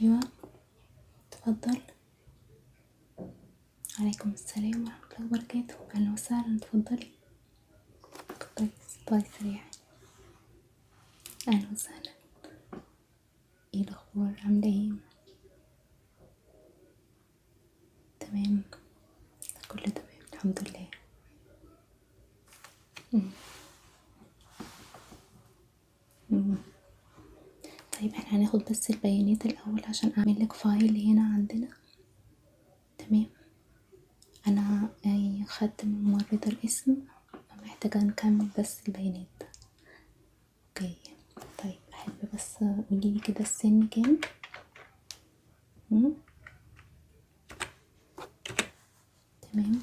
أيوة، اتفضل. عليكم السلام ورحمة الله وبركاته، أهلا وسهلا، اتفضلي. اتفضلي سريعا. أهلا وسهلا. ايه الأخبار، عاملة ايه؟ تمام، كله تمام الحمد لله. مم. مم. طيب احنا هناخد بس البيانات الأول عشان أعمل لك فايل هنا عندنا. تمام. أنا خدت من ممرضة الاسم، محتاجة نكمل بس البيانات. اوكي. طيب أحب بس قوليلي كده السن كام؟ مم. تمام.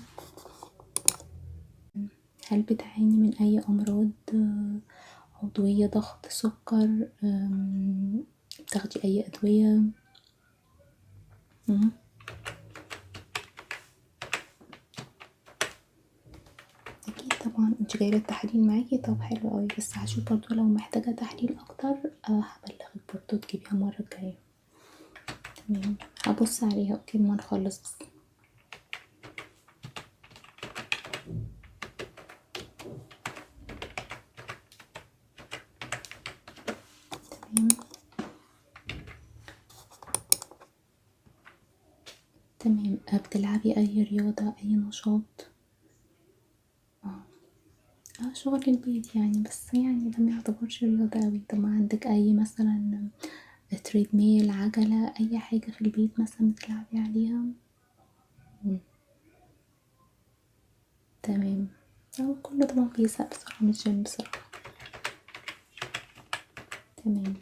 هل بتعاني من أي أمراض عضوية، ضغط، سكر، بتاخدي أي أدوية؟ مم. أكيد طبعا، انت جايبة التحاليل معاكي، طب حلو أوي، بس هشوف برضو لو محتاجة تحليل أكتر هبلغك برضو تجيبيها المرة الجاية. تمام، هبص عليها اوكي ما نخلص بس. تمام. تمام، بتلعبي أي رياضة، أي نشاط؟ شغل البيت يعني، بس يعني ده ما يعتبرش رياضة أوي. طب ما عندك أي مثلا تريد ميل، عجلة، أي حاجة في البيت مثلا بتلعبي عليها؟ مم. تمام. أو كله طبعا بيزهق بصراحة من الجيم بصراحة. تمام.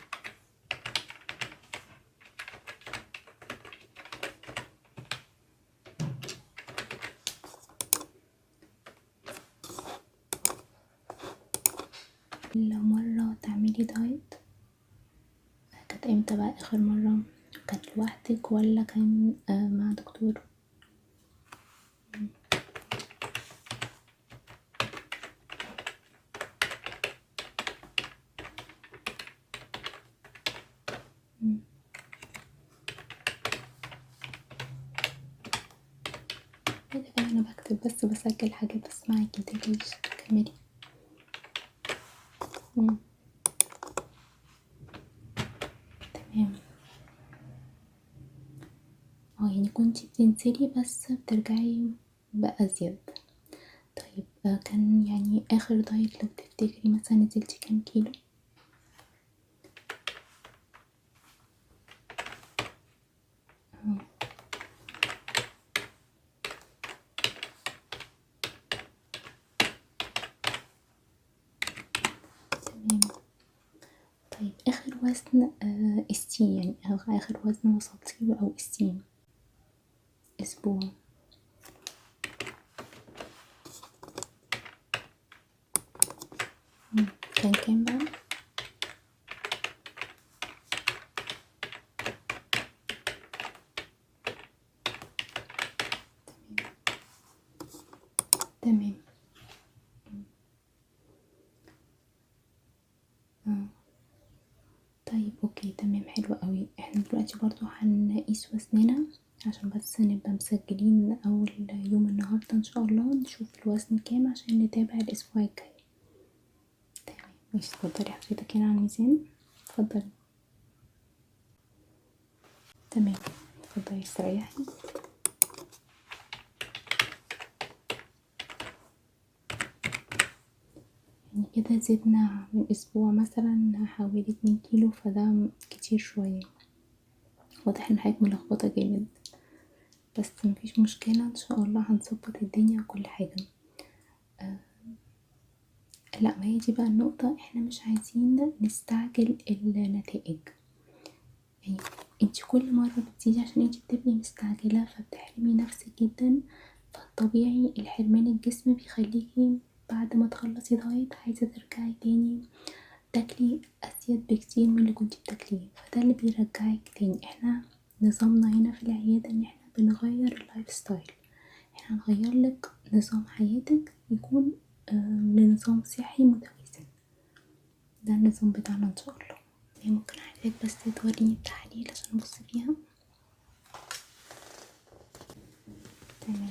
لو مرة تعملي دايت، كانت امتى بقى آخر مرة؟ كانت لوحدك ولا كان مع دكتور؟ مم. ايه ده بقى، أنا بكتب بس بسجل حاجات بس معاكي، متقلقيش كملي. مم. تمام. يعني كنتي بتنزلي بس بترجعي بأزيد. طيب كان يعني آخر دايت لو تفتكري مثلا نزلتي كام كيلو؟ تمام. طيب آخر وزن قستيه، يعني آخر وزن وصلتيله أو قستيه؟ أسبوع. كان كام بقى؟ تمام. اه. طيب اوكي تمام، حلو قوي. احنا دلوقتي برضو هنقيس وزننا عشان بس نبقى مسجلين اول يوم النهاردة ان شاء الله، نشوف الوزن كام عشان نتابع الاسبوع الجاي. تمام ماشي، اتفضلي حضرتك هنا على الميزان. اتفضلي. تمام، اتفضلي استريحي. يعني كده زدنا من اسبوع مثلا حوالي 2 كيلو، فده كتير شوية. واضح ان حضرتك ملخبطة جامد، بس مفيش مشكلة ان شاء الله هنظبط الدنيا وكل حاجة. لا، ما هي دي بقى النقطة، احنا مش عايزين نستعجل النتائج. يعني انتي كل مرة بتزيدي عشان انتي بتبقي مستعجلة فبتحرمي نفسك جدا. فالطبيعي الحرمان الجسم بيخليكي بعد ما تخلصي دايت عايزة ترجعي تاني تاكلي أزيد بكتير من اللي كنتي بتاكليه، فده اللي بيرجعك تاني. احنا نظامنا هنا في العيادة ان احنا بنغير اللايف ستايل، احنا هنغيرلك نظام حياتك يكون لنظام صحي متوازن. ده النظام بتاعنا ان شاء الله. ممكن حضرتك بس توريني التحاليل عشان ابص فيها. تمام.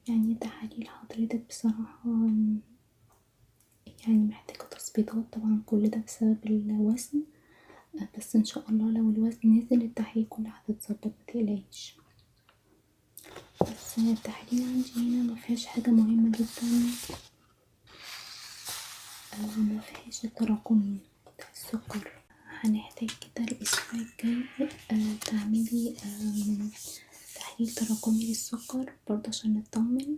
يعني تحاليل حضرتك بصراحة يعني محتاجة تظبيطات طبعا، كل ده بسبب الوزن. بس ان شاء الله لو الوزن نزل التحاليل كلها هتتظبط، متقلقيش. بس التحاليل عندي هنا مفيهاش حاجة مهمة جدا، مفيهاش التراكمي بتاع السكر. هنحتاج كده الأسبوع الجاي تعملي تحليل تراكمي للسكر برضه عشان نطمن.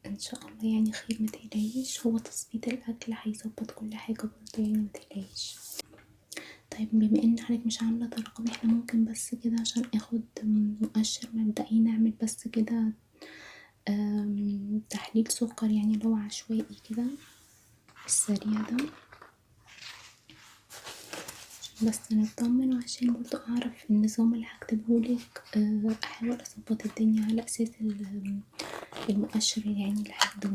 ان شاء الله يعني خير، متقلقيش، هو تظبيط الأكل هيظبط كل حاجة برضه يعني، متقلقيش. طيب بما ان حضرتك مش عاملة تراكمي، احنا ممكن بس كده عشان اخد مؤشر مبدئي نعمل بس كده تحليل سكر يعني اللي هو عشوائي كده السريع ده، عشان بس نطمن وعشان برضه اعرف النظام اللي هكتبهولك. احاول اظبط الدنيا على اساس المؤشر يعني اللي هاخده.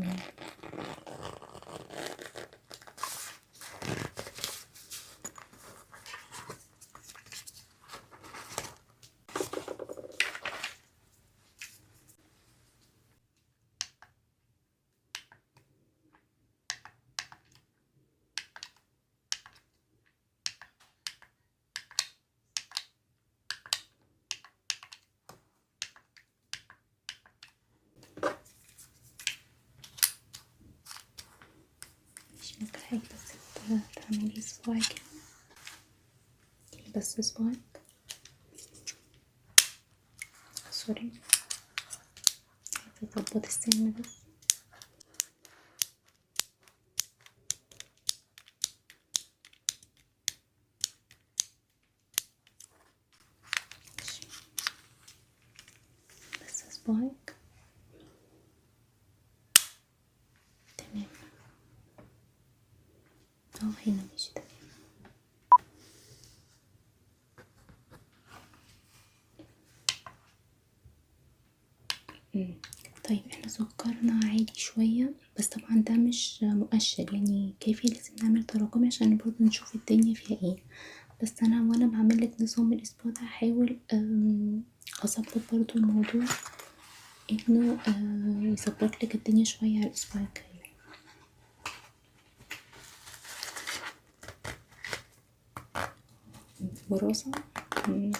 مش ممكن حاجة بس تعملي صباعك، بس صباعك سوري، عايزة اظبط السن بس. بس صباعك تمام. هنا ماشي تمام. طيب احنا سكرنا عادي شوية، بس طبعا ده مش مؤشر يعني كافي، لازم نعمل تراكمي عشان برضه نشوف الدنيا فيها ايه. بس انا وانا بعملك نظام الاسبوع ده هحاول اظبط برضه الموضوع انه يظبط لك الدنيا شوية على الاسبوع الجاي. وراثة طيب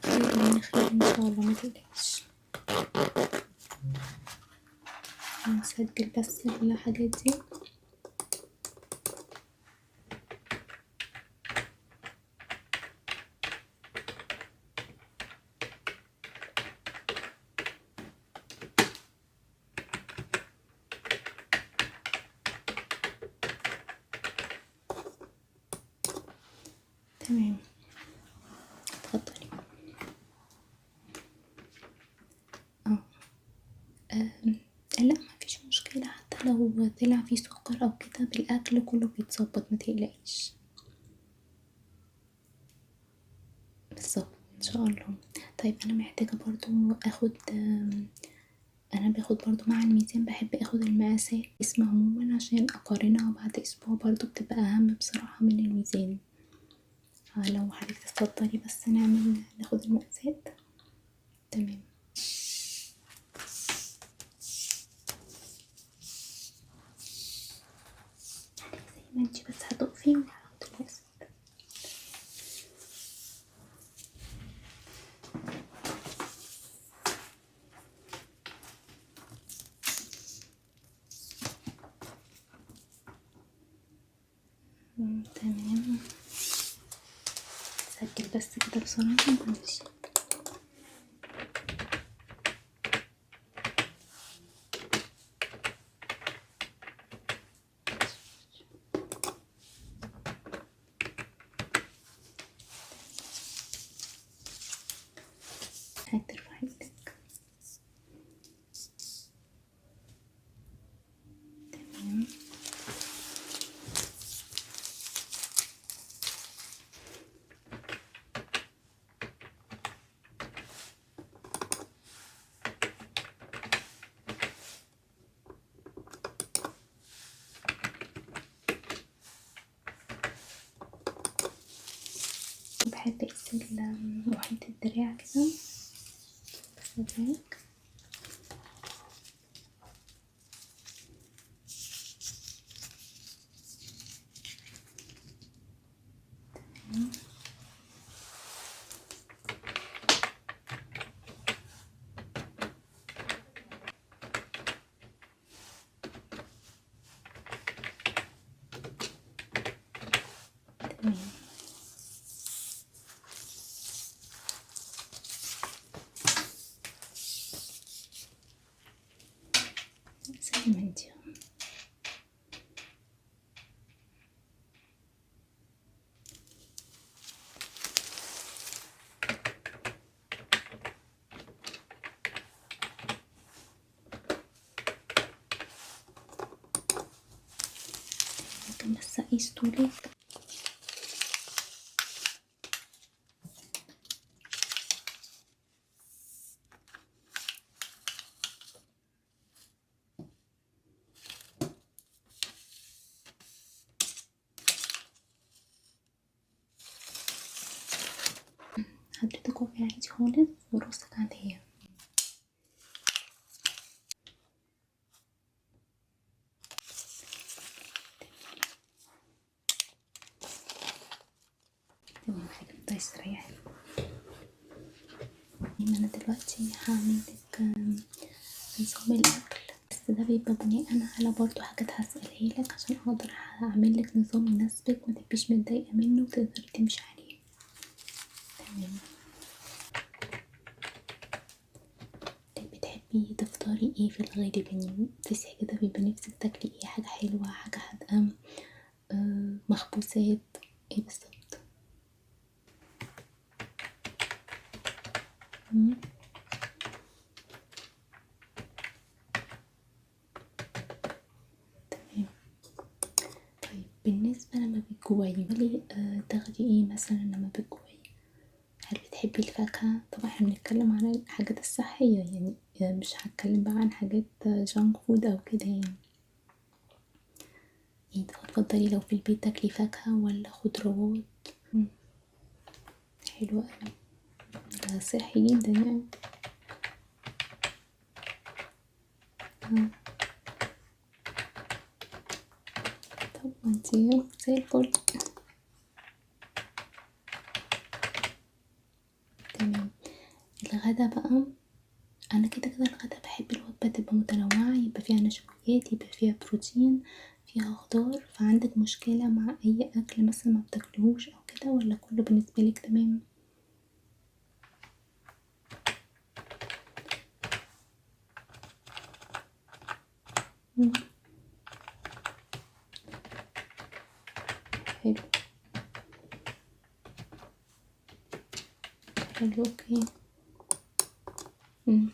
خير ان شاء الله، متقلقيش. هنسجل بس الحاجات دي. تمام، اتفضلي. لا مفيش مشكلة، حتى لو طلع فيه سكر او كده بالاكل كله بيتظبط، متقلقيش. بالظبط ان شاء الله. طيب انا محتاجة برضو اخد انا باخد برضو مع الميزان، بحب اخد المقاسات اسم عموما عشان اقارنها بعد اسبوع، برضو بتبقى اهم بصراحة من الميزان. لو حضرتك تفضلي بس ناخد المقاسات. تمام. زي ما انتي بس هتقفي وهاخد المقاسات. هسجل بس كده بسرعة معلش. هترفع ايدك. تمام. بحب اقيس محيط الدراع كده بصدرك. تمام. زي ما انتي. ممكن بس اقيس طولك. حضرتك واقفة عادي خالص وراسك عادية. تمام حضرتك استريحي. انا دلوقتي هعملك نظام الاكل، بس ده بيبقى بناء على برضو حاجات هسألها لك عشان اقدر اعملك نظام يناسبك ما تبقيش متضايقة منه وتقدري تمشي عليه. تمام. بتحبي تفطري ايه في الغالب؟ يعني تصحي كده بيبقى نفسك تاكلي ايه؟ حاجة حلوة، حاجة حادقة، مخبوزات، ايه بالظبط؟ تمام. طيب بالنسبة لما بتجوعي بتفضلي تاخدي ايه مثلا لما بتجوعي؟ هل بتحبي الفاكهة؟ طبعا احنا بنتكلم عن الحاجات الصحية يعني، مش هتكلم بقى عن حاجات جانك فود او كده يعني. انت بتفضلي لو في البيت تاكلي فاكهة ولا خضروات؟ حلو اوي، ده صحي جدا يعني. طب ما انتي زي الفل. تمام. الغدا بقى، انا كده الغدا بحب الوجبة تبقى متنوعة، يبقى فيها نشويات، يبقى فيها بروتين، فيها خضار. فعندك مشكلة مع اي اكل مثلا ما بتاكلهوش او كده، ولا كله بالنسبة لك تمام؟ مم. حلو. حلو اوكي. مم.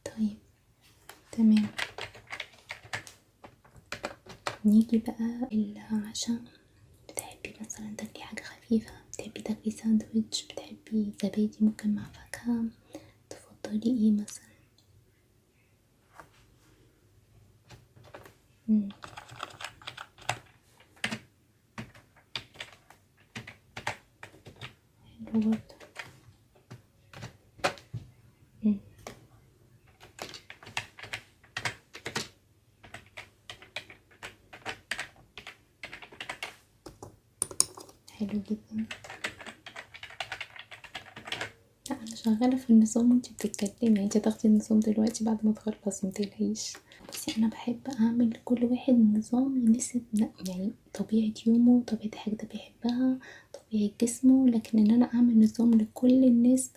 طيب تمام. نيجي بقى العشاء. بتحبي مثلا تاكلي حاجة خفيفة؟ بتحبي تاكلي ساندويتش؟ بتحبي زبادي ممكن مع فاكهة؟ تفضلي ايه مثلا؟ مم. حلو برضه. مم. حلو جدا. لا انا شغالة في النظام وانتي بتتكلمي يعني، انتي هتاخدي النظام دلوقتي بعد ما تخلصي متقلقيش. بصي انا بحب اعمل لكل واحد نظام يناسب يعني طبيعة يومه، طبيعة حاجة بيحبها، طبيعة جسمه، لكن ان انا اعمل نظام لكل الناس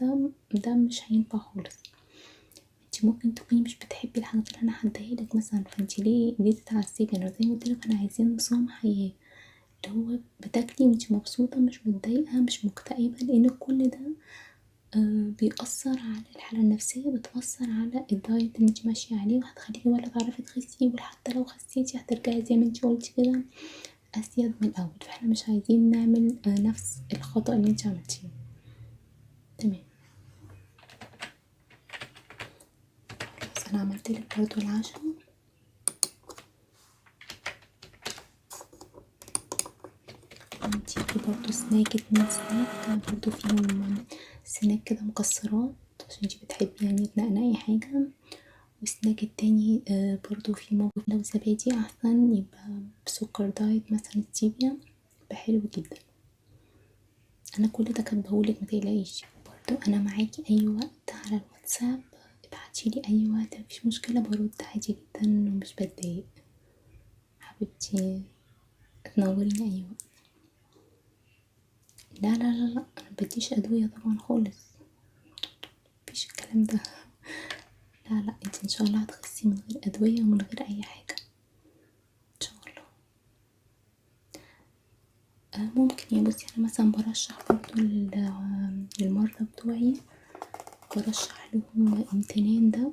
ده مش هينفع خالص. انتي ممكن تكوني مش بتحبي الحاجات اللي انا هديهالك مثلا، فانتي ليه تتعذبي؟ انا زي ما قلتلك انا عايزين نظام حياة اللي هو بتاكلي وانتي مبسوطة، مش متضايقة، مش مكتئبة، لان كل ده بيأثر على الحالة النفسية، بتأثر على الدايت اللي انتي ماشية عليه، وهتخليكي ولا تعرفي تخسي، وحتى لو خسيتي هترجعي زي ما انتي قلتي كده أزيد من الأول. فاحنا مش عايزين نعمل نفس الخطأ اللي انتي عملتيه. تمام، بس انا عملتلك برضو العشاء. عملتيلي برضو سناك، 2 سناك برضو فيهم سناك كده مكسرات عشان انتي بتحبي يعني تنقنقي حاجة، والسناك التاني برضو فيه موجود، لو زبادي احسن يبقى بسكر دايت مثلا ستيفيا، يبقى حلو جدا. انا كل ده كاتبهولك متقلقيش. برضو انا معاكي اي وقت على الواتساب، ابعتيلي اي وقت مفيش مشكلة، برد عادي جدا ومش بتضايق. حبيبتي تنوريني اي وقت. لا لا لا لا، انا مبديش ادوية طبعا خالص، مفيش الكلام ده. لا لا، انت ان شاء الله هتخسي من غير ادوية ومن غير اي حاجة ان شاء الله. ممكن يا بصي انا مثلا برشح برضو للمرضى بتوعي، برشح لهم امتنان ده،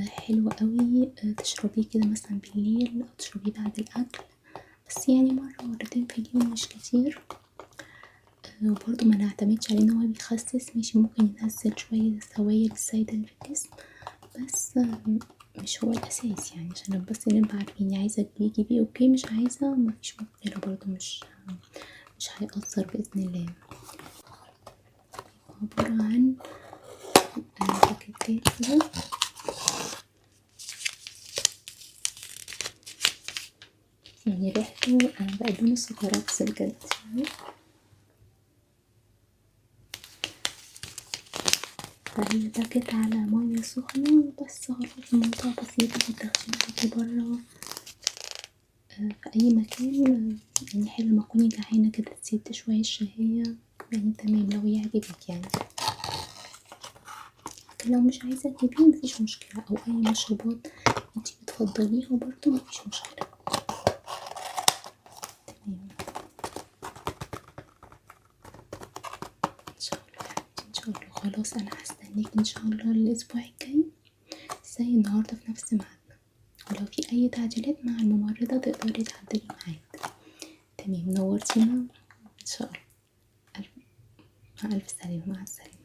حلو قوي. تشربيه كده مثلا بالليل او تشربيه بعد الاكل، بس يعني مرة مرتين في اليوم مش كتير. وبرضه ما نعتمدش عليه ان هو بيخسس، ماشي ممكن ينزل شوية سوائل السائدة اللي في الجسم، بس مش هو الاساس يعني، عشان بس نبقى عارفين. عايزة تجيبيه جيبيه اوكي، مش عايزة مفيش مشكلة برضه، مش هيأثر بإذن الله. عبارة عن باكيتات كده، يعني ريحته بقى دون السكرات بس بجد يعني. فهي باكت على مية سخنة بس، خلاص الموضوع بسيط، بتاخديه برا في أي مكان. يعني حلو لما تكوني جعانة كده تسد شوية الشهية، يعني تمام لو يعجبك يعني. لكن لو مش عايزة تجيبيه مفيش مشكلة، أو أي مشروبات انتي بتفضليها برضه مفيش مشكلة. تمام ان شاء الله يا حبيبتي، ان شاء الله. خلاص انا هستناك ان شاء الله الاسبوع الجاي زي النهارده في نفس ميعادنا، ولو في اي تعديلات مع الممرضة تقدري تعدلي معايا. تمام، نورتينا ان شاء الله. مع الف سلامة، مع السلامة.